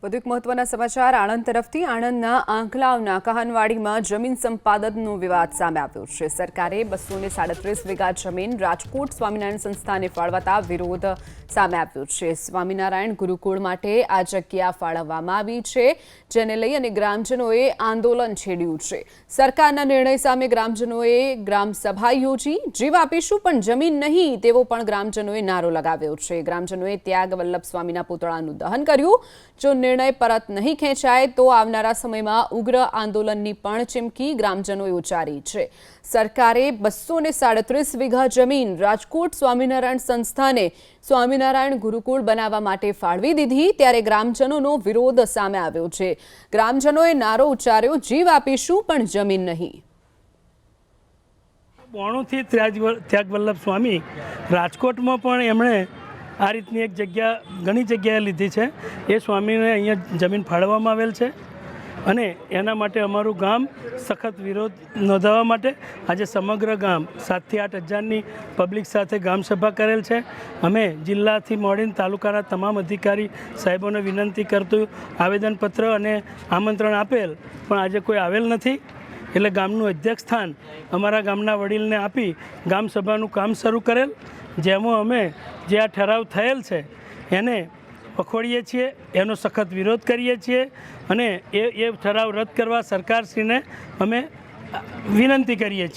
વધુ એક મહત્વના સમાચાર આણંદ તરફથી આણંદના આંકલાવના કહાનવાડીમાં જમીન સંપાદનનો વિવાદ સામે આવ્યો છે। સરકારે 237 વીઘા જમીન રાજકોટ સ્વામિનારાયણ સંસ્થાને ફાળવતા વિરોધ સામે આવ્યો છે। સ્વામિનારાયણ ગુરુકુળ માટે આ જગ્યા ફાળવવામાં આવી છે, જેને લઈ અને ગ્રામજનોએ આંદોલન છેડ્યું છે। સરકારના નિર્ણય સામે ગ્રામજનોએ ગ્રામસભા યોજી જીવ આપીશું પણ જમીન નહીં તેવો પણ ગ્રામજનોએ નારો લગાવ્યો છે। ગ્રામજનોએ ત્યાગ વલ્લભ સ્વામીના પુતળાનું દહન કર્યું। જો निर्णय परत नहीं खेंचाय तो आवनारा समयमां उग्र आंदोलननी पण चीमकी ग्रामजनोए उच्चारी छे। सरकारे 237 वीघा जमीन राजकोट स्वामीनारायण संस्थाने स्वामीनारायण गुरुकुल बनाववा माटे फाळवी दीधी, त्यारे ग्रामजनोनो विरोध सामे आव्यो छे। ग्रामजनोए नारो उच्चार्यो, जीव आपीशुं पण जमीन नहीं। 92 થી ત્યાગવલ્લભ સ્વામી રાજકોટમાં પણ એમણે આ રીતની એક જગ્યા ઘણી જગ્યાએ લીધી છે। એ સ્વામીને અહીંયા જમીન ફાળવવામાં આવેલ છે અને એના માટે અમારું ગામ સખત વિરોધ નોંધાવવા માટે આજે સમગ્ર ગામ 7 થી 8 હજારની પબ્લિક સાથે ગામસભા કરેલ છે। અમે જિલ્લાથી મોડીને તાલુકાના તમામ અધિકારી સાહેબોને વિનંતી કરતું આવેદનપત્ર અને આમંત્રણ આપેલ, પણ આજે કોઈ આવેલ નથી। એટલે ગામનું અધ્યક્ષ સ્થાન અમારા ગામના વડીલને આપી ગામસભાનું કામ શરૂ કરેલ, જેમાં અમે જે આ ઠરાવ થયેલ છે એને વખોડીએ છીએ, એનો સખત વિરોધ કરીએ છીએ અને એ ઠરાવ રદ કરવા સરકારશ્રીને અમે વિનંતી કરીએ છીએ।